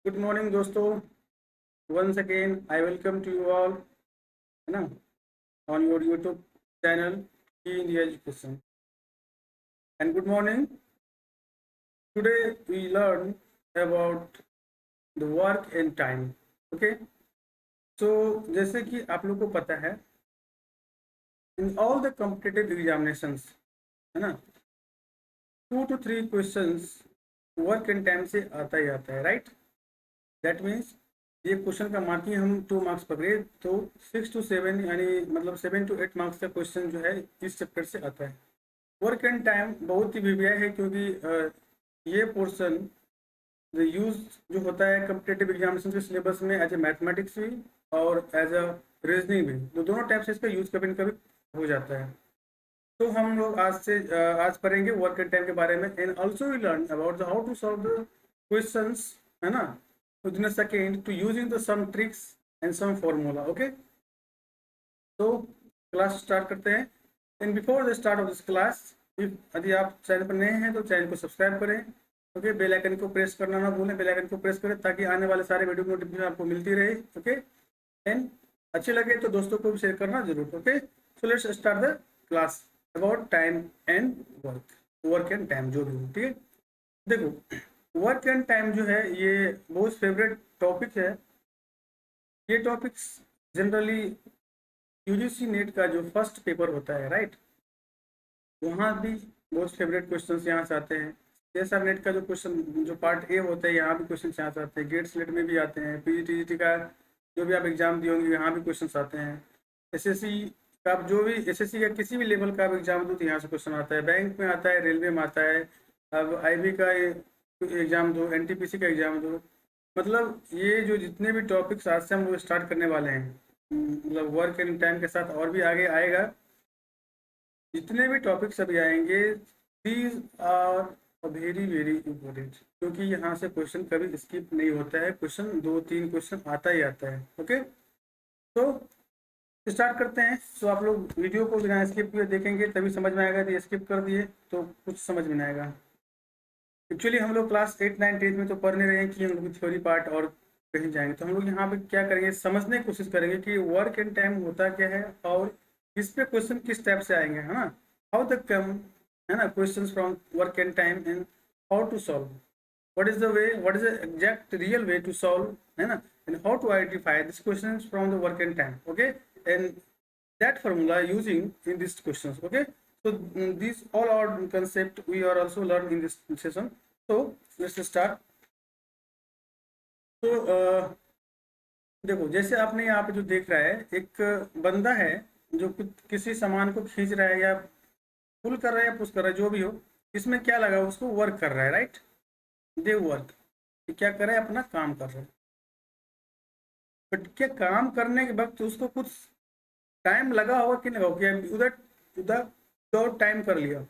Good morning दोस्तों। Once again I welcome to you all, है ना, ऑन योर यूट्यूब चैनल की in education. And good morning. Today we learn about the work and time. Okay, so जैसे कि आप लोग को पता है, in all the competitive examinations, है ना, 2 to 3 questions work and time से आता ही आता है, राइट। दैट मीन्स ये क्वेश्चन का मार्किंग हम 2 मार्क्स पकड़े तो 6 to 7 यानी मतलब 7 to 8 मार्क्स का क्वेश्चन जो है इस चैप्टर से आता है। वर्क एंड टाइम बहुत ही वीवीआई है क्योंकि ये पोर्शन यूज जो होता है कम्पिटेटिव एग्जामिनेशन के सिलेबस में एज ए मैथमेटिक्स भी और एज अ रीजनिंग भी, तो दोनों टाइप से इसका यूज कभी न कभी हो जाता है। तो हम लोग आज पढ़ेंगे वर्क एंड टाइम के बारे में and also we learn about the how to solve the questions, है ना, within a second to using the some tricks and some formula. Okay, तो क्लास स्टार्ट करते हैं। And before the start of this class, यदि आप channel पर नए हैं तो चैनल को सब्सक्राइब करें। ओके, बेल आइकन को प्रेस करना ना भूलें, बेल आइकन को प्रेस करें ताकि आने वाले सारे वीडियो की नोटिफिकेशन आपको मिलती रहे। ओके, एंड अच्छे लगे तो दोस्तों को भी शेयर करना जरूर। Okay, so let's start the class about time and work and time जो भी हो। ठीक है, देखो वर्क एंड टाइम जो है ये बहुत फेवरेट टॉपिक है। ये टॉपिक्स जनरली यूजीसी नेट का जो फर्स्ट पेपर होता है, राइट, वहाँ भी बहुत फेवरेट क्वेश्चंस यहाँ से आते हैं। सीएसआर नेट का जो क्वेश्चन जो पार्ट ए होता है यहाँ भी क्वेश्चन यहाँ से आते हैं। गेट स्लेट में भी आते हैं। पीजीटीजीटी का जो भी आप एग्जाम दिए होंगे यहाँ भी क्वेश्चन आते हैं। एसएससी का जो भी एसएससी का किसी भी लेवल का आप एग्जाम दो तो यहाँ से क्वेश्चन आता है। बैंक में आता है, रेलवे में आता है, अब आईबी का एग्जाम दो, एनटीपीसी का एग्जाम दो, मतलब ये जो जितने भी टॉपिक्स आज से हम लोग स्टार्ट करने वाले हैं, मतलब वर्क एंड टाइम के साथ और भी आगे आएगा, जितने भी टॉपिक्स अभी आएंगे these are very very important क्योंकि यहाँ से क्वेश्चन कभी स्किप नहीं होता है। क्वेश्चन 2-3 क्वेश्चन आता ही आता है। ओके, तो स्टार्ट करते हैं। सो आप लोग वीडियो को बिना स्किप किए देखेंगे तभी समझ में आएगा, यदि स्किप कर दिए तो कुछ समझ में नहीं आएगा। एक्चुअली हम लोग क्लास 8, 9, 10 में तो पढ़ नहीं रहे हैं कि हम लोग थ्योरी पार्ट और कहीं जाएंगे, तो हम लोग यहाँ पे क्या करेंगे, समझने की कोशिश करेंगे कि वर्क एंड टाइम होता क्या है और इस पे क्वेश्चन किस टाइप से आएंगे, है ना, हाउ द कम, है ना, question from work and time and how to solve, what is the way, what is the exact real way to solve, है ना, and how to identify these questions from the work and time. Okay, and that formula using in these questions. Okay, so these all our concept we are also learn in this session. So let's start. तो देखो जैसे आपने यहाँ पे जो देख रहा है, एक बंदा है जो किसी सामान को खींच रहा है या पुल कर रहा है या पुश कर रहा है, जो भी हो, इसमें क्या लगा, उसको वर्क कर रहा है, राइट, दे वर्क, क्या कर रहा है, अपना काम कर रहा है। बट क्या काम करने के वक्त उसको कुछ टाइम लगा होगा कि नहीं लगा, क्या उधर उधर विदाउट टाइम कर लिया,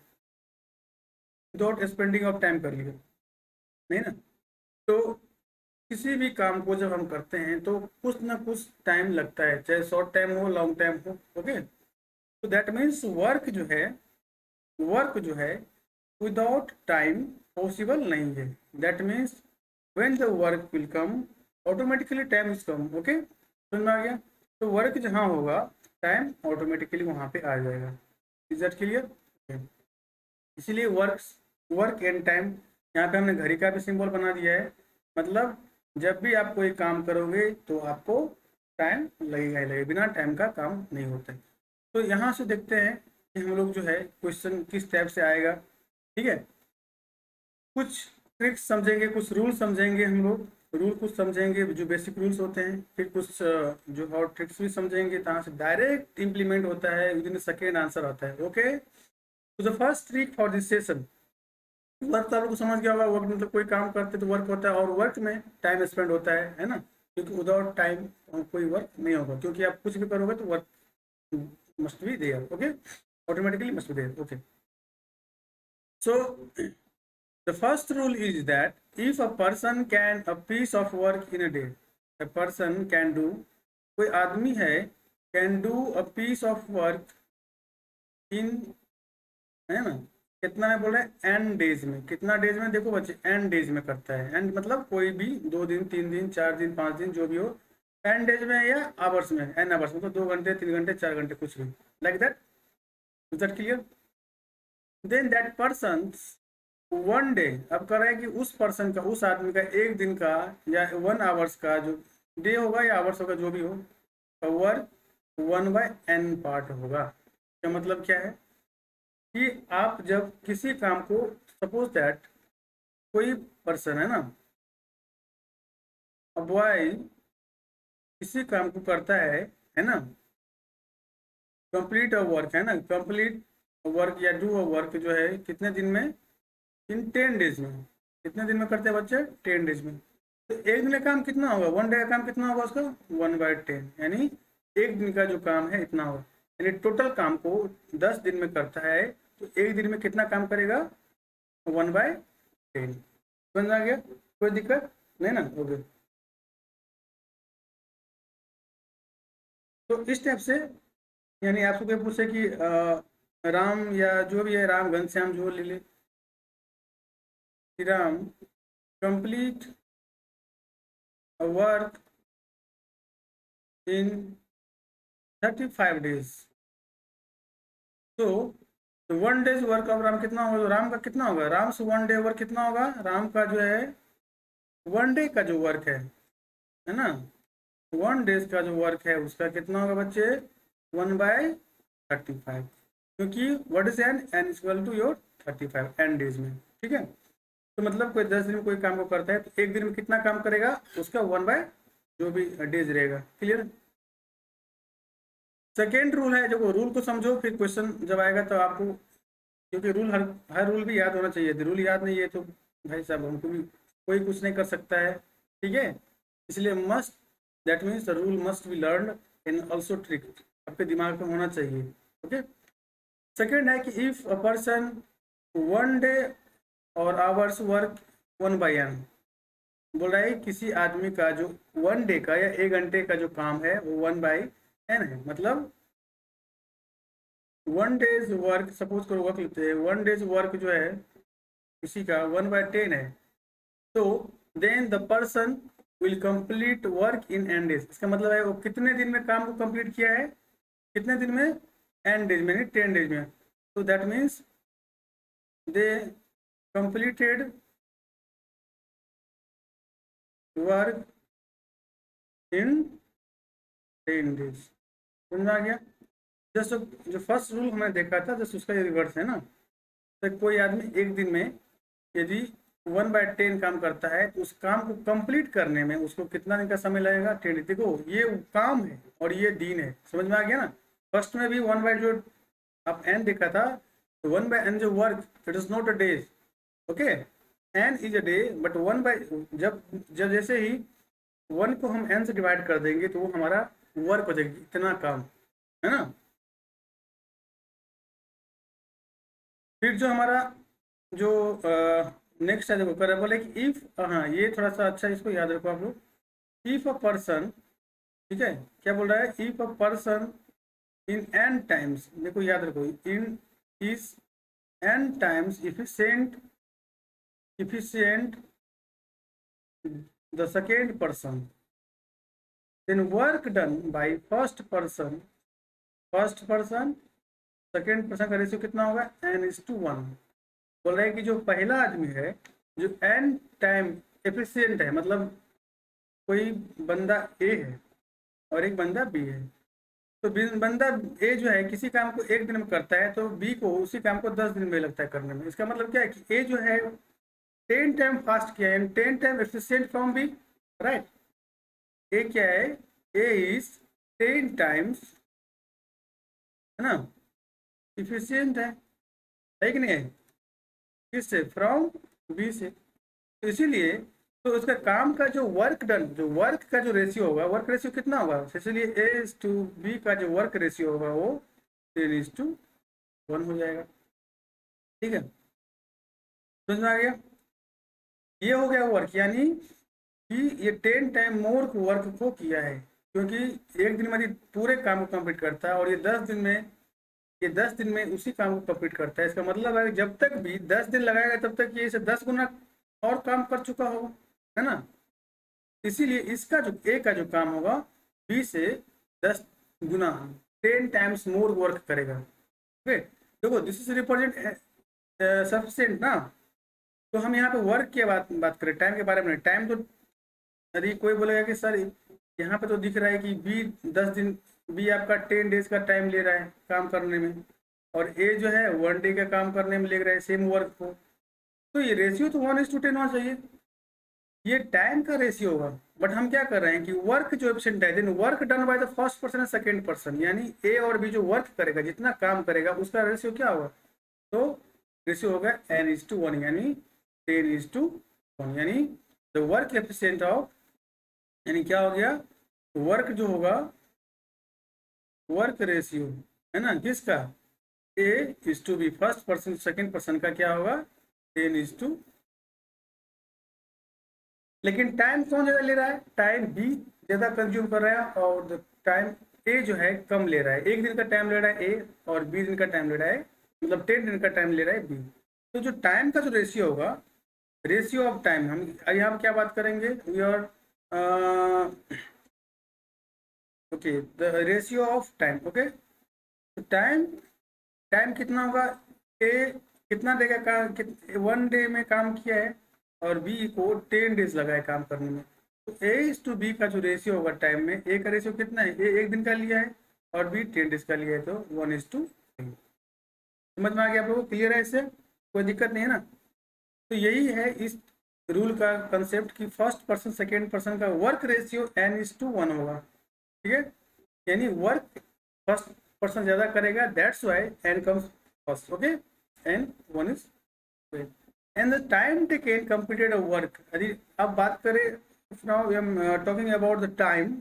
विदाउट स्पेंडिंग ऑफ टाइम कर लिया, नहीं ना। तो किसी भी काम को जब हम करते हैं तो कुछ ना कुछ टाइम लगता है, चाहे शॉर्ट टाइम हो लॉन्ग टाइम हो। ओके, तो दैट मीन्स वर्क जो है विदाउट टाइम पॉसिबल नहीं है। That means when the work will come automatically time is come. Okay, समझ में आ गया। तो वर्क जहाँ होगा टाइम ऑटोमेटिकली वहाँ पे आ जाएगा। Is that clear? इसीलिए वर्क एंड टाइम यहाँ पे हमने घड़ी का भी सिंबल बना दिया है, मतलब जब भी आप कोई काम करोगे तो आपको टाइम लगेगा ही लगेगा, बिना टाइम का काम नहीं होता है। तो यहाँ से देखते हैं कि हम लोग जो है क्वेश्चन किस टाइप से आएगा। ठीक है, कुछ ट्रिक्स समझेंगे, कुछ रूल समझेंगे, हम लोग रूल कुछ समझेंगे जो बेसिक रूल्स होते हैं, फिर कुछ जो और ट्रिक्स भी समझेंगे, जहाँ से डायरेक्ट इम्प्लीमेंट होता है, विद इन सेकेंड आंसर आता है। ओके, तो the first trick for this session, work तो आप लोग को समझ गया होगा, वर्क मतलब कोई काम करते तो वर्क होता है और वर्क में टाइम स्पेंड होता है ना, क्योंकि विदाउट टाइम कोई वर्क नहीं होगा, क्योंकि आप कुछ भी करोगे तो work must be there. Okay, automatically must be there. Okay, so the first rule is that if a person can a piece of work in a day, a person can do, कोई आदमी है can do a piece of work in, है ना, कितना में बोल रहे हैं, एन डेज में। कितना डेज में, देखो बच्चे एन डेज में करता है। एन मतलब कोई भी 2 दिन 3 दिन 4 दिन 5 दिन जो भी हो, एन डेज में या आवर्स में, एन आवर्स में, तो 2 घंटे 3 घंटे 4 घंटे कुछ भी, like that. Is that clear? Then that person one day, अब कर रहा है कि उस पर्सन का, उस आदमी का एक दिन का या 1 आवर्स का जो डे होगा या आवर्स होगा जो भी हो, का वर्क 1/n पार्ट होगा। क्या मतलब क्या है कि आप जब किसी काम को, सपोज दैट कोई पर्सन है ना, बॉय किसी काम को करता है ना, कंप्लीट अ वर्क, है ना, कंप्लीट वर्क या डू अ वर्क जो है कितने दिन में, इन 10 डेज में। कितने दिन में करते हैं बच्चे, 10 डेज में। तो एक दिन का काम कितना होगा, वन डे का काम कितना होगा उसका, 1/10, यानी एक दिन का जो काम है इतना होगा। यानी टोटल काम को 10 दिन में करता है, तो एक दिन में कितना काम करेगा, 1/10। समझ आ गया? कोई दिक्कत नहीं ना? ओके। तो इस टाइप से, यानी आपको कोई पूछे कि राम या जो भी है, राम घनश्याम जो ले ले, कि राम कंप्लीट वर्क इन 35 डेज। तो 1 डेज वर्क ऑफ राम कितना होगा, राम का कितना होगा, राम से 1 डे वर्क कितना होगा, राम का जो है 1 डे का जो वर्क है ना, 1 डेज का जो वर्क है उसका कितना होगा बच्चे, 1/35, क्योंकि what is n equal to your 35 n days में। ठीक है? तो मतलब कोई 10 दिन में कोई काम को करता है, तो एक दिन में कितना काम करेगा, उसका 1 बाय जो भी डेज रहेगा। क्लियर? सेकेंड रूल है, जो रूल को समझो, फिर क्वेश्चन जब आएगा तो आपको, क्योंकि रूल हर हर रूल भी याद होना चाहिए। यदि रूल याद नहीं है तो भाई साहब हमको भी कोई कुछ नहीं कर सकता है। ठीक है? इसलिए must, that means the rule must be learn and also trick, आपके दिमाग में होना चाहिए। ओके। सेकेंड है कि इफ अ पर्सन 1 डे और आवर्स वर्क 1/n, बोल रहा है किसी आदमी का जो 1 डे का या 1 घंटे का जो काम है वो 1/n है। मतलब 1 डेज वर्क, सपोज करो वर्क लेते हैं, 1 डेज वर्क जो है किसी का 1/10 है, तो then the person will complete work in n days. इसका मतलब है वो कितने दिन में काम को कंप्लीट किया है, कितने दिन में, एन डेज में, 10 डेज में। तो that means they completed work in 10 days. समझ में आ गया? जैसे जो फर्स्ट रूल हमने देखा था, जैसे उसका ये रिवर्स है ना। तो कोई आदमी एक दिन में यदि 1/10 काम करता है, तो उस काम को कंप्लीट करने में उसको कितना दिन का समय लगेगा, 10। देखो ये काम है और ये दिन है। समझ में आ गया ना? फर्स्ट में भी 1 बाय जो आप एन देखा था, तो 1/n जो work, it is not a days. Okay, n is a day, but 1 by, जब जब जैसे ही 1 को हम n से डिवाइड कर देंगे तो वो हमारा वर्क हो जाएगी, इतना काम, है ना। फिर जो हमारा जो नेक्स्ट है, देखो कर बोले कि इफ, हाँ ये थोड़ा सा अच्छा, इसको याद रखो आप लोग। इफ अ पर्सन, ठीक है, क्या बोल रहा है, if a person in n times, देखो याद रखो, in is n times efficient the second person, then work done by first person second person का रेशियो कितना होगा, n/1। बोल रहे हैं कि जो पहला आदमी है, जो एन टाइम एफिशिएंट है, मतलब कोई बंदा ए है और एक बंदा बी है, तो बंदा ए जो है किसी काम को एक दिन में करता है, तो बी को उसी काम को 10 दिन में लगता है करने में। इसका मतलब क्या है कि ए जो है 10 टाइम फास्ट किया है, 10 time efficient from B, right. A क्या है, ए इज 10 टाइम्स, है ना, इफिशियंट है कि नहीं है, किससे, फ्रॉम बी से। तो इसीलिए, तो उसका काम का जो वर्क डन, जो वर्क का जो रेशियो होगा, वर्क रेशियो कितना होगा, इसलिए A/B का जो वर्क रेशियो होगा वो 10:1 हो जाएगा। ठीक है, समझ में आ गया? ये हो गया वर्क, यानी कि ये 10 टाइम मोर वर्क को किया है, क्योंकि एक दिन में यदि पूरे काम को कंप्लीट करता है और ये 10 दिन में ये 10 दिन में उसी काम को कंप्लीट करता है। इसका मतलब है जब तक भी 10 दिन लगाएगा तब तक ये इसे 10 गुना और काम कर चुका होगा, है ना। इसीलिए इसका जो ए का जो काम होगा बी से 10 गुना 10 टाइम्स मोर वर्क करेगा। ओके, देखो दिस इज रिप्रेजेंट सफिशिएंट ना। तो हम यहाँ पे वर्क की बात करें, टाइम के बारे में। टाइम तो यदि कोई बोलेगा कि सर यहाँ पे तो दिख रहा है कि बी 10 दिन, बी आपका 10 डेज का टाइम ले रहा है काम करने में, और ए जो है 1 डे का काम करने में ले रहा है सेम वर्क को, तो ये रेशियो तो 1:10 होना चाहिए। ये टाइम का रेशियो होगा। बट हम क्या कर रहे हैं कि वर्क जो एफिशिएंट है, then work done by the first person and second person, यानी ए और बी जो वर्क करेगा, जितना काम करेगा उसका रेशियो क्या होगा, तो रेशियो होगा n:1, यानी 10:1, यानी द वर्क एफिशिएंट ऑफ, यानी क्या हो गया, वर्क जो होगा, वर्क रेशियो है ना किसका, A:B, first person second person का क्या होगा 10:, लेकिन टाइम कौन ज्यादा ले रहा है, टाइम बी ज्यादा कंज्यूम कर रहा है, और टाइम ए जो है कम ले रहा है। 1 दिन का टाइम ले रहा है ए, और 20 दिन का टाइम ले रहा है, मतलब 10 दिन का टाइम ले रहा है बी। तो जो टाइम का जो रेशियो होगा, रेशियो ऑफ टाइम, हम यहाँ क्या बात करेंगे, we are okay the ratio of time. Okay, तो टाइम, टाइम कितना होगा, ए कितना देगा काम, 1 डे में काम किया है, और बी को 10 डेज लगा है काम करने में। तो A:B का जो रेशियो होगा टाइम में, ए का रेशियो कितना है, ए 1 दिन का लिया है और बी 10 डेज का लिया है, तो 1:3। समझ में आ गया आप लोगों को, क्लियर है, इससे कोई दिक्कत नहीं है ना। तो यही है इस रूल का कंसेप्ट कि फर्स्ट पर्सन सेकेंड पर्सन का वर्क रेशियो n:1 होगा। ठीक है, यानी वर्क फर्स्ट पर्सन ज्यादा करेगा, that's why n comes first. Okay, n 1 is and the time taken completed a work. यदि अब बात करें, now we are talking about the time,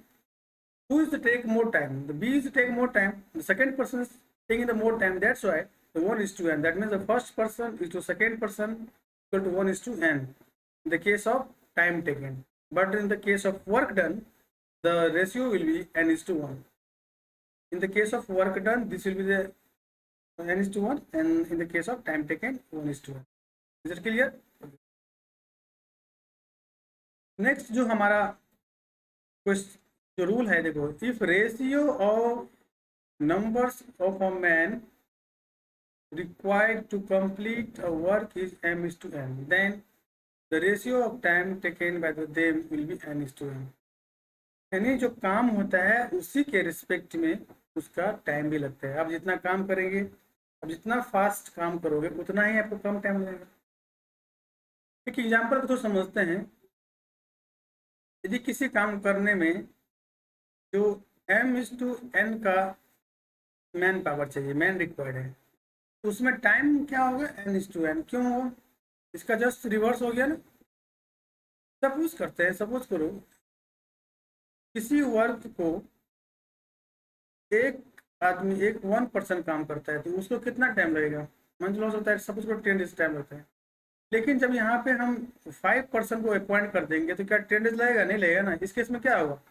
who is to take more time, the B is to take more time, the second person is taking the more time, that's why the 1:n, that means the first person is to second person equal to 1:n in the case of time taken. But in the case of work done, the ratio will be n:1. In the case of work done, this will be the n:1, and in the case of time taken 1:1. Is it clear? Next जो हमारा जो rule है, देखो, if ratio of numbers of a man required to complete a work is m:n, then the ratio of time taken by them will be n:n। यानी जो काम होता है उसी के रिस्पेक्ट में उसका टाइम भी लगता है। आप जितना काम करेंगे, अब जितना फास्ट काम करोगे उतना ही आपको कम टाइम लगेगा। एक एग्जांपल को तो समझते हैं। यदि किसी काम करने में जो m:n का मैन पावर चाहिए, मैन रिक्वायर्ड है, तो उसमें टाइम क्या होगा n:n। क्यों होगा, इसका जस्ट रिवर्स हो गया ना। सपोज करते हैं, सपोज करो किसी वर्क को एक आदमी, एक 1 पर्सन काम करता है, तो उसको कितना टाइम लगेगा, मान लो हो सकता है सपोज करो 10 डेज टाइम लगता है। लेकिन जब यहाँ पे हम 5 पर्सन को अपॉइंट कर देंगे तो क्या 10 डेज लगेगा, नहीं लगेगा ना। इस केस में क्या होगा,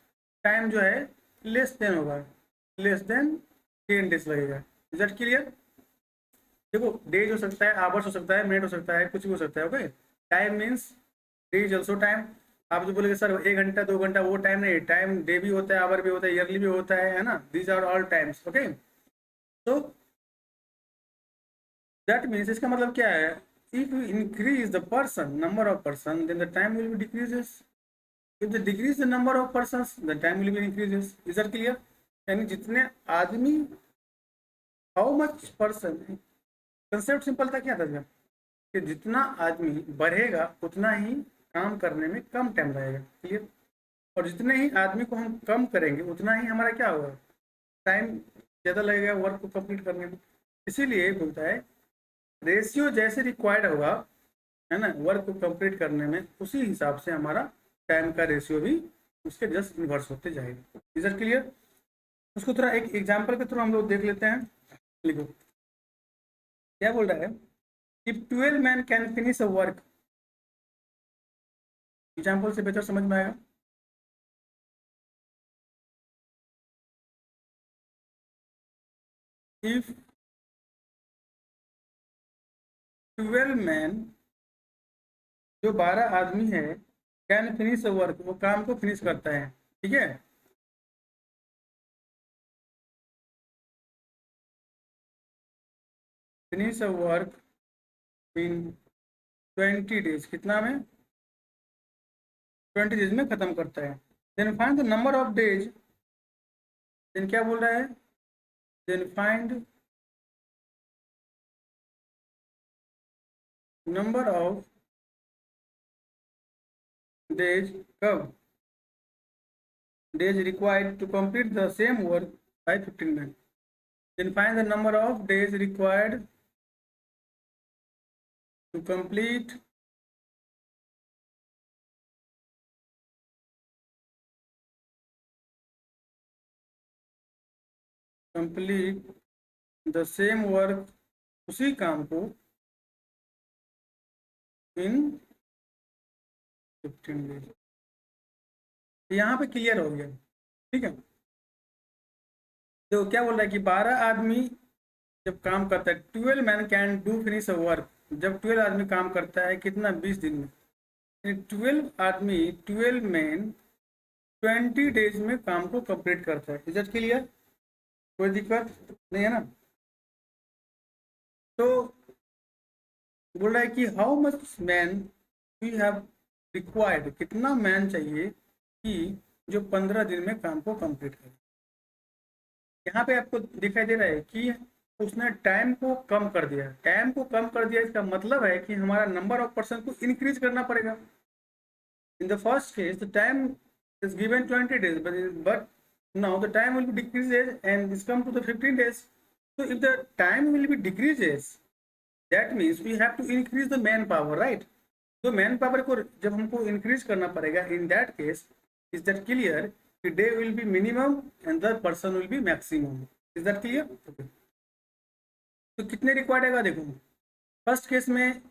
टाइम जो है लेस देन होगा, लेस देन 10 डेज लगेगा। Is that clear. देखो, डेज हो सकता है, आवर्स हो सकता है, मिनट हो सकता है, कुछ भी हो सकता है। Okay, time means day is also time. आप जो बोलेंगे सर 1 घंटा 2 घंटा, वो टाइम नहीं, टाइम डे भी होता है, आवर भी होता है, ईयरली भी होता है ना। These are all times. Okay, तो दैट मीन्स, इसका मतलब क्या है, if you increase the person, number of person, then the time will be decreases. If the decrease the number of persons, the time will be increases. Is that clear. यानी जितने आदमी, how much person, concept simple था, क्या था कि जितना आदमी बढ़ेगा उतना ही काम करने में कम टाइम लगेगा। क्लियर। और जितने ही आदमी को हम कम करेंगे उतना ही हमारा क्या होगा, टाइम ज़्यादा लगेगा वर्क को कंप्लीट करने में। इसीलिए बोलता है रेशियो जैसे रिक्वायर्ड होगा, है ना, वर्क को कंप्लीट करने में, उसी हिसाब से हमारा टाइम का रेशियो भी उसके जस्ट इन्वर्स होते जाएगा। Is it clear. उसको थोड़ा एक एग्जाम्पल के थ्रू हम लोग देख लेते हैं। लिखो क्या बोल रहा है, if 12 man can finish a work, example से बेहतर समझ में आएगा। इफ 12 मैन, जो 12 आदमी है, कैन फिनिश वर्क, वो काम को फिनिश करता है, ठीक है। फिनिश वर्क इन 20 डेज, कितना में? 20 डेज में खत्म करता है। Then find the number of days, then क्या बोल रहा है, then find number of days, कब? Days required to complete the same work by 15 minute. Then find the number of days required to complete the same work, उसी काम को इन 15 days. यहाँ पे क्लियर हो गया, ठीक है। तो क्या बोल रहा है कि 12 आदमी जब काम करता है, 12 man can do finish work, जब 12 आदमी काम करता है कितना, 20 दिन में। 12 आदमी, 12 मैन 20 डेज में काम को कंप्लीट करता है। Is it clear? कोई दिक्कत नहीं है ना? तो बोल रहा है कि how much man we have required, कितना मैन चाहिए कि जो 15 दिन में काम को कंप्लीट करे। यहाँ पे आपको दिखाई दे रहा है कि उसने टाइम को कम कर दिया। टाइम को कम कर दिया, इसका मतलब है कि हमारा नंबर ऑफ पर्सन को इंक्रीज करना पड़ेगा। In the first case the time is given 20 days, but now the time will be decreases and this come to the 15 days. So if the time will be decreases, that means we have to increase the manpower, right? तो man power को जब हमको increase करना पड़ेगा, in that case is that clear कि day will be minimum and the person will be maximum. Is that clear? तो कितने required है देखो, फर्स्ट केस में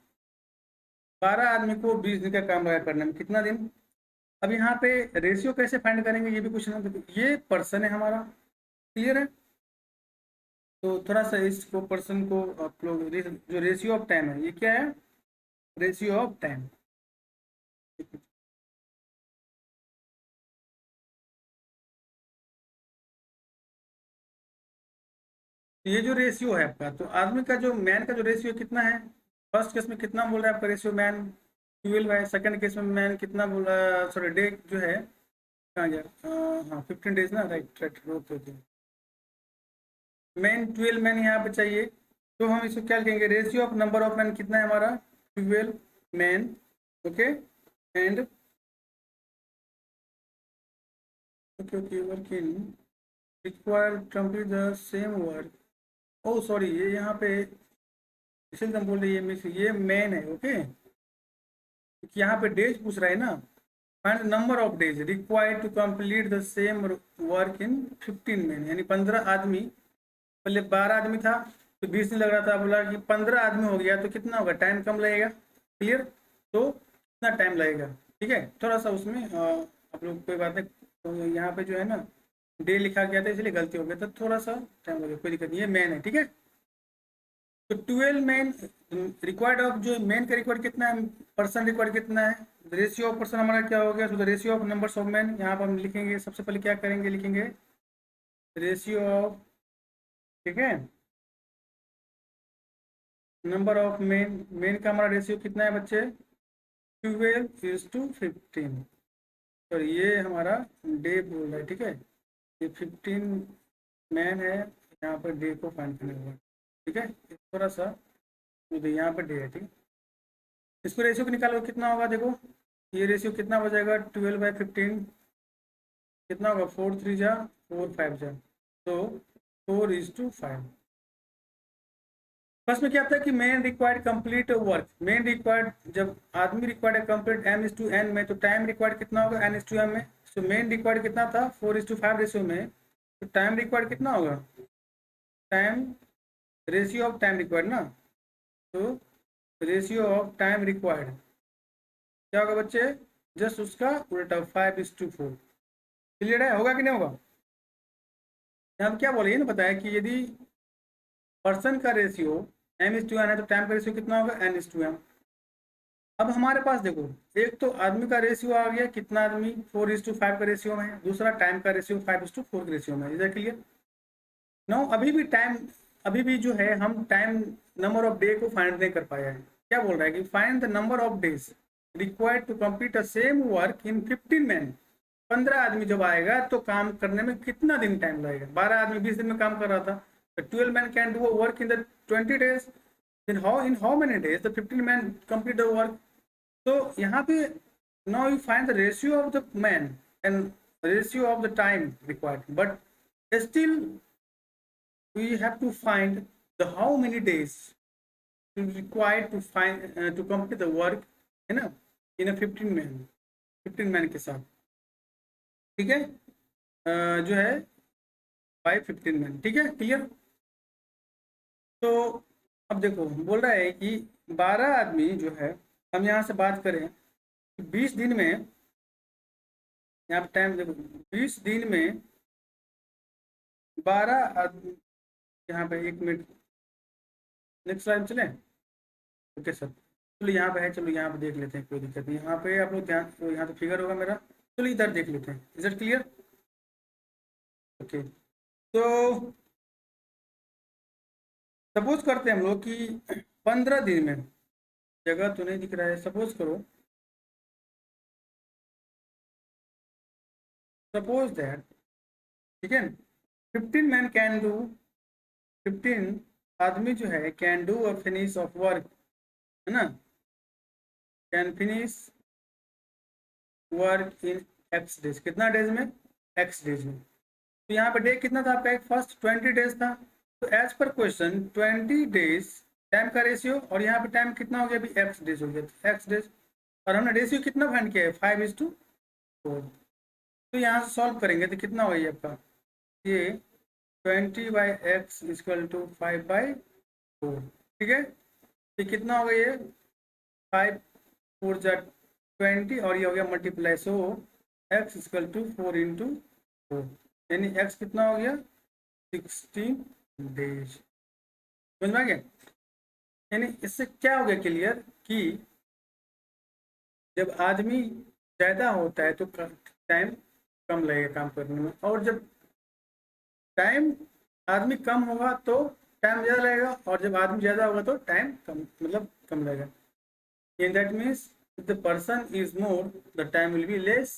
12 आदमी को 20 दिन का काम लगा करने में, कितना दिन? अब यहाँ पे रेशियो कैसे फाइंड करेंगे, ये भी कुछ ना, ये पर्सन है हमारा, क्लियर है। तो थोड़ा सा इसको पर्सन को आप लोग, जो रेशियो ऑफ टाइम है, ये क्या है? Ratio of time. ये जो रेशियो है आपका, तो आदमी का जो मैन का जो रेशियो कितना है, फर्स्ट केस में कितना बोल रहा है आपका रेशियो मैन? 12 है। सेकंड केस में मैन कितना बोल रहा है, सॉरी डे जो है कहाँ गया, हाँ 15 डेज ना, right right, okay. Man 12 man यहाँ पे चाहिए, तो हम इसको क्या लिखेंगे, ratio of number of man कितना है हमारा, 12 man, okay. And okay okay, working require complete the same work. Oh sorry, ये यहाँ पे इसलिए हम बोल रहे हैं ये मिस, ये मैन है, ओके। यहाँ पे डेज पूछ रहा है ना, find number of days required to complete the same work in 15 man, यानी 15 आदमी। पहले 12 आदमी था तो 20 दिन लग रहा था, बोला कि 15 आदमी हो गया तो कितना होगा, टाइम कम लगेगा, क्लियर। तो कितना टाइम लगेगा, ठीक है। थोड़ा सा उसमें आप लोग कोई बात नहीं, तो यहाँ पे जो है ना डे लिखा गया था इसलिए गलती हो गया, तो थोड़ा सा टाइम लगेगा, कोई दिक्कत नहीं है, मैन है, ठीक है। तो 12 मैन रिक्वायर्ड ऑफ, जो मैन का रिक्वायर्ड कितना है, पर्सन रिक्वायर्ड कितना है, रेशियो ऑफ पर्सन हमारा क्या हो गया, तो ratio of numbers of man, यहाँ पर हम लिखेंगे, सबसे पहले क्या करेंगे, लिखेंगे रेशियो ऑफ, ठीक है, नंबर ऑफ मेन। मेन का हमारा रेशियो कितना है बच्चे, 12:15। तो ये हमारा डे बोल रहा है, ठीक है। ये 15 मैन है, यहाँ पर डे को फाइंड करने होगा, ठीक है। थोड़ा सा तो यहाँ पर डे है, ठीक है। इसको रेशियो को निकालो, कितना होगा देखो, ये रेशियो कितना हो जाएगा, 12/15 कितना होगा, 4 3 जा 4 5 जा, तो 4:5। फर्स्ट में क्या था कि main required complete work, main required जब आदमी रिक्वायर्ड कंप्लीट M:n में, तो टाइम रिक्वायर्ड कितना होगा N:m में। तो मेन रिक्वायर्ड कितना था 4:5 रेशियो में, तो टाइम रिक्वायर्ड कितना होगा, time ratio of time required ना, तो रेशियो ऑफ टाइम रिक्वायर्ड क्या होगा बच्चे, जस्ट उसका उल्टा 5:4। क्लियर है, होगा कि नहीं होगा। हम क्या बोले, ये ना बताया कि यदि पर्सन का रेशियो m/n है तो टाइम का रेशियो कितना होगा n/m। अब हमारे पास देखो, एक तो आदमी का रेशियो आ गया, कितना आदमी 4:5 का रेशियो में है, दूसरा टाइम का रेशियो 5:4 के रेशियो में है। इधर क्लियर। नो, अभी भी जो है हम टाइम नंबर ऑफ डे को फाइंड नहीं कर पाया है। क्या बोल रहा है कि find the number of days required to complete a same work in 15 man. 15 आदमी जब आएगा तो काम करने में कितना दिन टाइम लगेगा। 12 आदमी 20 दिन में काम कर रहा था, तो 12 man can do a work in the 20 days. then how many days the 15 men complete the work? तो यहाँ पे now you find the ratio of the man and ratio of the time required, but still we have to find the how many days required to find to complete the work, है ना, in a 15 man के साथ। ठीक है, जो है bye 15 man. ठीक है, क्लियर। तो अब देखो बोल रहा है कि 12 आदमी जो है, हम यहाँ से बात करें 20 दिन में, यहाँ पे टाइम देखो 20 दिन में 12 आदमी, यहाँ पे 1 मिनट, नेक्स्ट स्लाइड चले। ओके सर, चलो यहाँ पे है, चलो यहाँ पे देख लेते हैं, कोई दिक्कत नहीं। यहाँ पे आप लोग ध्यान, तो यहाँ तो फिगर होगा मेरा, चलो इधर देख लेते हैं। Is it clear? ओके, तो सपोज करते हैं हम लोग कि 15 दिन में, जगह तो नहीं दिख रहा है, सपोज करो, सपोज दैट, ठीक है, 15 मैन कैन डू, 15 आदमी जो है can do a finish off work, है ना, can finish work in X days. कितना डेज में? एक्स डेज में। तो यहाँ पर डे कितना था आपका? एक फर्स्ट 20 डेज था। तो as per question 20 days time का रेशियो, और यहाँ पे टाइम कितना हो गया अभी? एक्स डेज हो गया, एक्स डेज। और हमने रेशियो कितना फाइंड किया है? 5:4। तो यहाँ से सॉल्व करेंगे तो कितना होगा ये आपका? ये 20/x = 5/4। ठीक है, तो कितना होगा ये? 5 4 20, और ये हो गया मल्टीप्लाई, सो x = 4 × 4, यानी x कितना हो गया? 16 डेज। समझ में आ गया? यानी इससे क्या हो गया क्लियर कि जब आदमी ज़्यादा होता है तो टाइम कम लगेगा काम करने में, और जब टाइम आदमी कम होगा तो टाइम ज़्यादा लगेगा, और जब आदमी ज़्यादा होगा तो टाइम कम, मतलब कम लगेगा। In that means if the person is more, the time will be less.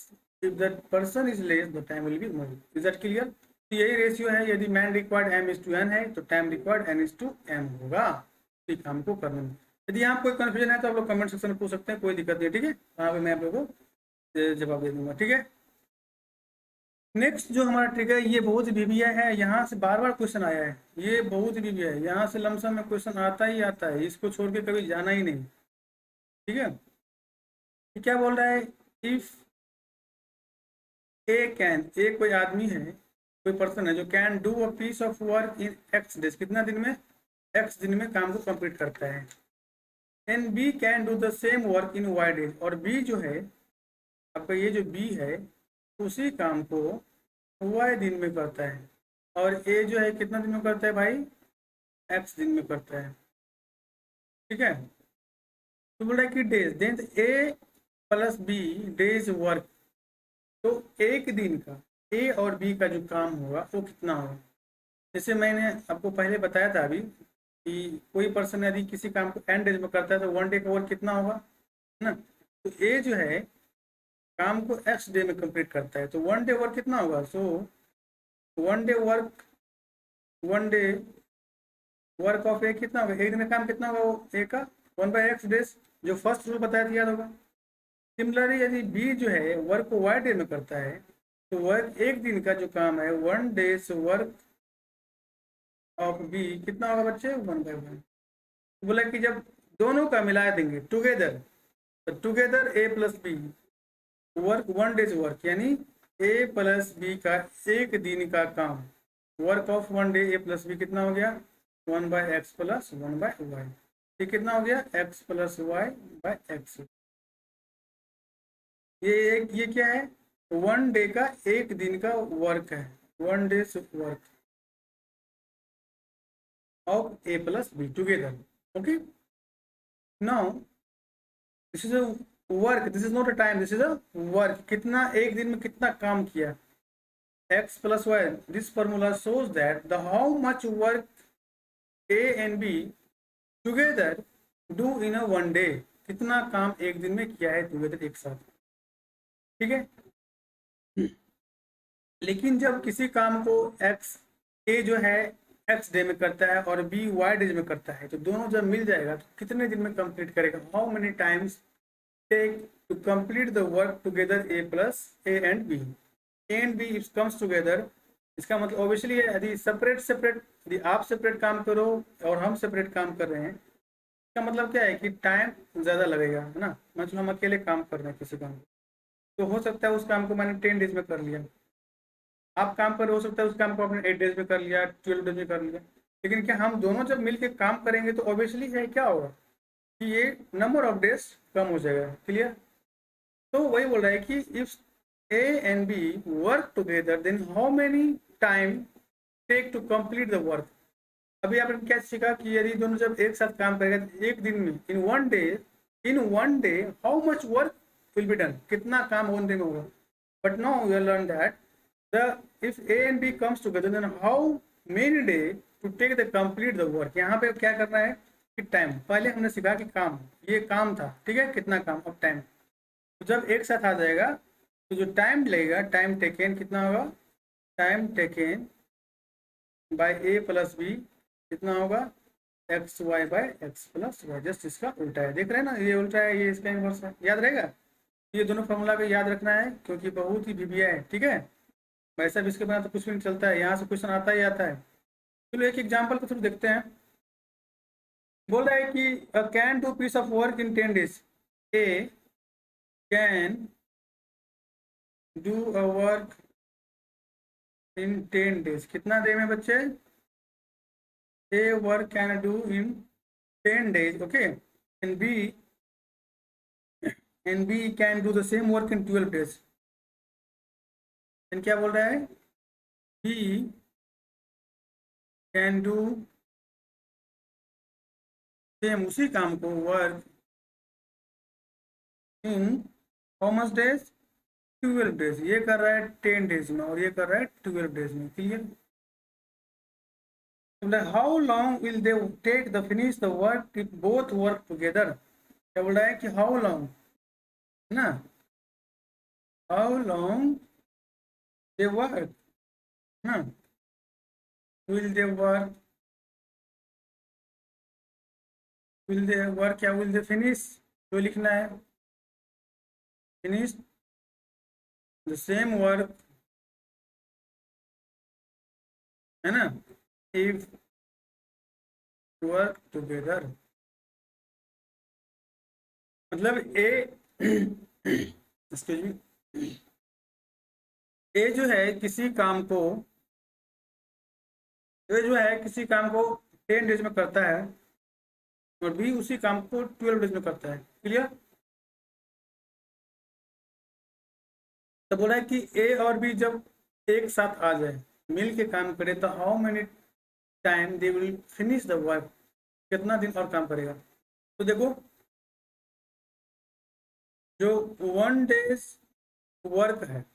If the person is less, the time will be more. Is that clear? तो यही रेशियो है, यदि मैन रिक्वायर्ड m/n है तो time required n/m होगा ठीक काम को करने में। यदि यहाँ कोई कन्फ्यूजन है तो आप लोग कमेंट सेक्शन में पूछ सकते हैं, कोई दिक्कत नहीं। ठीक है, वहाँ पे मैं आप लोगों को जवाब दे दूंगा। ठीक है, नेक्स्ट जो हमारा ट्रिक है, ये बहुत बीबीआई है, यहाँ से बार बार क्वेश्चन आया है, ये बहुत बीबीआई है, यहाँ से लमसम में क्वेश्चन आता ही आता है, इसको छोड़ के कभी जाना ही नहीं। ठीक है, क्या बोल रहा है? इफ ए कैन, ए कोई आदमी है, कोई पर्सन है जो can do a piece of work in X days, कितना दिन में? एक्स दिन में काम को कंप्लीट करता है। And B can do the same work in Y days, और बी जो है आपका, ये जो बी है उसी काम को वाई दिन में करता है, और ए जो है कितना दिन में करता है भाई? एक्स दिन में करता है। ठीक है, तो बोल रहा है कि days, then A plus B days work, तो एक दिन का ए और बी का जो काम होगा वो कितना होगा? जैसे मैंने आपको पहले बताया था अभी कि कोई पर्सन यदि किसी काम को एन डेज में करता है तो 1 डे का वर्क कितना होगा, है ना। तो ए जो है काम को एक्स डे में कंप्लीट करता है, तो 1 डे वर्क कितना होगा? So 1 day work, 1 day work of A कितना होगा? एक दिन का काम कितना होगा ए का? 1/x डेज, जो फर्स्ट रूल बताया था, याद होगा। सिमिलरली यदि बी जो है वर्क को वाई डे में करता है तो वर्क एक दिन का जो काम है 1 डेज वर्क ऑफ बी कितना होगा बच्चे? 1/1। बोला कि जब दोनों का मिला देंगे टुगेदर, तो together A plus B work 1 days work, यानी ए प्लस बी का एक दिन का काम, work of 1 day A plus B कितना हो गया? 1/x + 1/y। ये कितना हो गया? x + y/x। ये क्या है? 1 डे का एक दिन का वर्क है, 1 days work. of a plus b together. Okay, now this is a work, this is not a time, this is a work. कितना एक दिन में कितना काम किया, x plus y. This formula shows that the how much work a and b together do in a one day. कितना काम एक दिन में किया है together, एक साथ. ठीक है, लेकिन जब किसी काम को x a जो है x डे में करता है और b y डेज में करता है, तो दोनों जब मिल जाएगा तो कितने दिन में कंप्लीट करेगा. How many times take to complete the work together a plus a and b. a and b if comes together, इसका मतलब ऑब्वियसली है यदि सेपरेट सेपरेट, यदि आप सेपरेट काम करो और हम सेपरेट काम कर रहे हैं, इसका मतलब क्या है कि टाइम ज़्यादा लगेगा, है ना. मतलब हम अकेले काम कर रहे हैं किसी काम, तो हो सकता है उस काम को मैंने 10 डेज में कर लिया. आप काम पर हो सकता है उस काम को आपने 8 डेज में कर लिया, 12 डेज में कर लिया. लेकिन क्या हम दोनों जब मिलके काम करेंगे तो ऑब्वियसली है क्या होगा कि ये नंबर ऑफ डेज कम हो जाएगा. क्लियर. तो वही बोल रहा है कि if A and B work together then how many time take to complete the work. अभी आपने क्या सीखा कि यदि दोनों जब एक साथ काम करेगा तो एक दिन में, in one day how much work will be done, कितना काम वन डे में होगा. But now we learn that the if a and b comes together then how many day to take the complete the work. यहाँ पे क्या करना है कि टाइम, पहले हमने सीखा कि काम, ये काम था, ठीक है, कितना काम, अब टाइम. तो जब एक साथ आ जाएगा तो जो टाइम लगेगा, टाइम टेकन कितना होगा, time taken by A plus B कितना होगा, X Y by X plus Y. Just इसका उल्टा है, देख रहे हैं ना, ये उल्टा है, ये इसका इनवर्स है. याद रहेगा, ये दोनों फॉर्मूला को याद रखना है क्योंकि बहुत ही भिभिया है. ठीक है, वैसा भी इसके बिना तो कुछ भी नहीं चलता है, यहाँ से क्वेश्चन आता ही आता है. चलो एक एग्जांपल को थोड़ा देखते हैं. बोल रहा है कि can do piece of work in 10 days. A can do a work in 10 days. कितना डे में बच्चे, A work can do in 10 days. Okay, and B can do the same work in 12 days. क्या बोल रहा है, B can do same, उसी काम को, work in how much days, 12 days. ये कर रहा है 10 डेज में और ये कर रहा है 12 डेज में. Clear. How long will they take the finish the work if both work together. क्या बोल रहा है कि हाउ लॉन्ग, है ना, how long they work, huh? Will they work? Will they work या will they finish? जो लिखना है, finish the same work, है ना, if work together. मतलब ए एक्सक्यूज मी, ए जो है किसी काम को, ए जो है किसी काम को 10 डेज में करता है और बी उसी काम को 12 डेज में करता है. क्लियर. तो बोला है कि ए और बी जब एक साथ आ जाए, मिल के काम करे, तो how many time they will finish the work, कितना दिन और काम करेगा. तो देखो जो 1 डेज वर्क है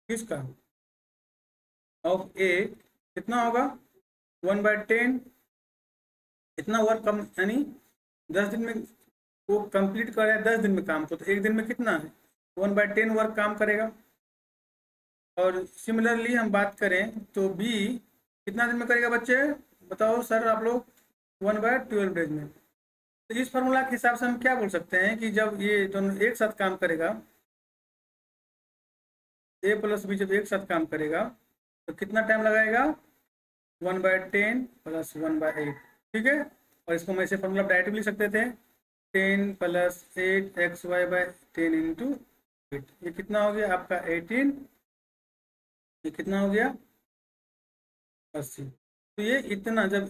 किसका, ऑफ ए, कितना होगा 1/10. इतना वर्क कम, यानी 10 दिन में वो कंप्लीट कर रहा है, 10 दिन में काम को, तो एक दिन में कितना है 1/10 वर्क काम करेगा. और सिमिलरली हम बात करें तो बी कितना दिन में करेगा बच्चे, बताओ सर आप लोग, 1/12 डेज में. तो इस फार्मूला के हिसाब से हम क्या बोल सकते हैं कि जब ये दोनों एक साथ काम करेगा, ए प्लस बी जब एक साथ काम करेगा तो कितना टाइम लगाएगा, 1/10 प्लस 1/8. ठीक है, और इसको हम ऐसे फॉर्मूला डायरेक्ट लिख सकते थे, 10 प्लस 8 XY/10 इंटू 8. ये कितना हो गया आपका 18, ये कितना हो गया 80. तो ये इतना जब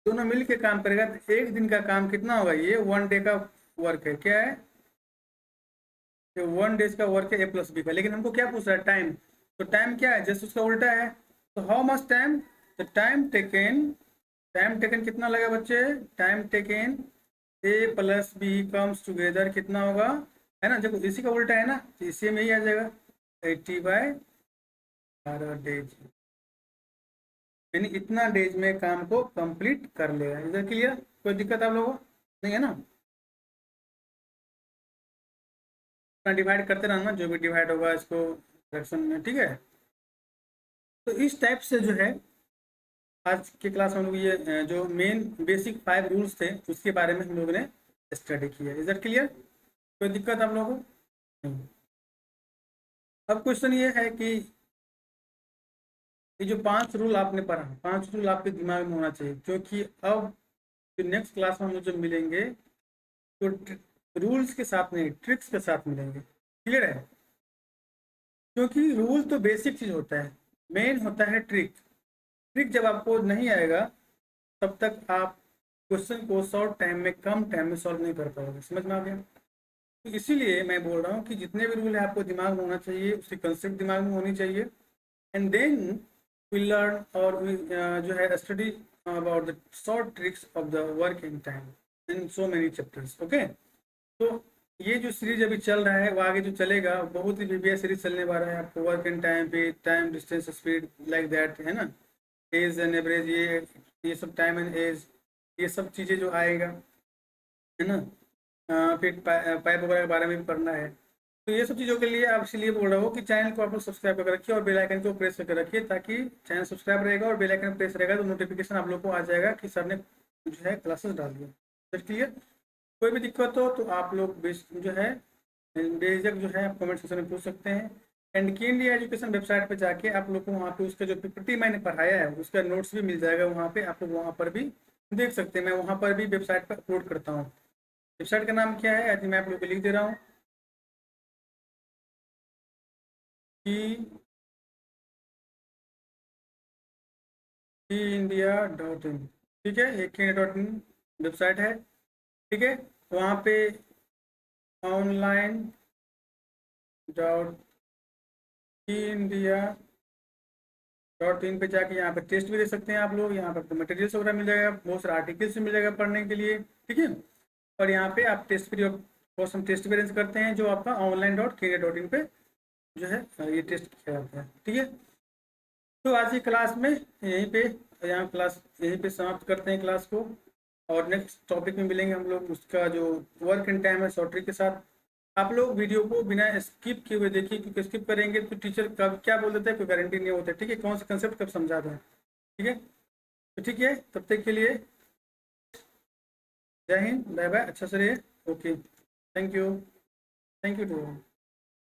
दोनों मिल के काम करेगा तो एक दिन का काम कितना होगा, ये 1 डे का वर्क है. क्या है, 1 डेज का वर्क है ए प्लस बी का. लेकिन हमको क्या पूछ रहा है, टाइम. तो टाइम क्या है, जस्ट उसका उल्टा है. तो how much time, the time taken time taken कितना लगा बच्चे? Time taken A plus B comes together कितना होगा, है ना? देखो इसी का उल्टा है ना, तो इसी में ही आ जाएगा 80/12 डेज, यानी इतना डेज में काम को कंप्लीट कर लेगा। इधर क्लियर? कोई दिक्कत आप लोगों को नहीं है ना? इतना डिवाइड करते रहना, जो भी डिवाइड होगा इसको फ्रैक्शन में, ठीक है? तो इस टाइप से जो है आज के क्लास में हम लोग ये जो मेन बेसिक 5 रूल्स थे उसके बारे में हम लोगों ने स्टडी किया। Is that clear? कोई दिक्कत आप लोगों को नहीं? अब क्वेश्चन ये है कि ये जो 5 रूल आपने पढ़ा, 5 रूल आपके दिमाग में होना चाहिए, क्योंकि अब जो नेक्स्ट क्लास में हम लोग जब मिलेंगे तो रूल्स के साथ नहीं, ट्रिक्स के साथ मिलेंगे। क्लियर है? क्योंकि रूल तो बेसिक चीज होता है, मेन होता है ट्रिक। ट्रिक जब आपको नहीं आएगा तब तक आप क्वेश्चन को शॉर्ट टाइम में, कम टाइम में सॉल्व नहीं कर पाओगे। समझ में आ गया? तो इसीलिए मैं बोल रहा हूँ कि जितने भी रूल है आपको दिमाग में होना चाहिए, उसकी कंसेप्ट दिमाग में होनी चाहिए, एंड देन वी लर्न और जो है study about the short tricks of the work in time in so many chapters. Okay, तो ये जो सीरीज अभी चल रहा है वो आगे जो चलेगा बहुत ही VBA सीरीज चलने वाला है आपको, वर्क इन टाइम पे, time distance speed like that, है ना? एज एंड एवरेज, ये सब टाइम एंड एज, ये सब चीज़ें जो आएगा, है ना? फिर पाइप वगैरह के बारे में भी पढ़ना है। तो ये सब चीज़ों के लिए आप इसलिए बोल रहा हूँ कि चैनल को आप लोग सब्सक्राइब करके रखिए और बेल आइकन को प्रेस करके रखिए, ताकि चैनल सब्सक्राइब रहेगा और बेल आइकन प्रेस रहेगा तो नोटिफिकेशन आप लोग को आ जाएगा कि सर ने जो है क्लासेस डाल दिया। तो क्लियर? कोई भी दिक्कत हो तो आप लोग जो है बेझिझक जो है आप कमेंट सेक्शन में पूछ सकते हैं। एंड की इंडिया एजुकेशन वेबसाइट पे जाके आप लोग को वहाँ पे उसका जो पीपीटी मैंने पढ़ाया है उसका नोट्स भी मिल जाएगा, वहाँ पे आप लोग वहाँ पर भी देख सकते हैं। मैं वहाँ पर भी वेबसाइट पर अपलोड करता हूँ। वेबसाइट का नाम क्या है, आज मैं आप लोग को लिख दे रहा हूँ कि India.in, ठीक है? ये India.in वेबसाइट है, ठीक है? वहाँ पे ऑनलाइन .in पे जाके यहाँ पे टेस्ट भी दे सकते हैं आप लोग। यहाँ पर मटेरियल्स वगैरह मिल जाएगा, बहुत सारे आर्टिकल्स भी मिल जाएगा पढ़ने के लिए, ठीक है? और यहाँ पे आप टेस्ट फ्री ऑफ कॉस्ट हम टेस्ट भी अरेंज करते हैं, जो आपका online.kenya.in पे जो है ये टेस्ट किया जाता है, ठीक है? तो आज की क्लास में यहीं पे, यहाँ क्लास यहीं पे समाप्त करते हैं क्लास को, और नेक्स्ट टॉपिक में मिलेंगे हम लोग उसका जो वर्क इन टाइम है शॉर्ट ट्रिक के साथ। आप लोग वीडियो को बिना स्किप किए हुए देखिए, क्योंकि स्किप करेंगे तो टीचर कब क्या बोल देते हैं कोई गारंटी नहीं होता, ठीक है? कौन सा कंसेप्ट कब समझा दें, ठीक है? तो ठीक है, तब तक के लिए जय हिंद, बाय बाय, अच्छा से रहिए। Okay, thank you, thank you to all.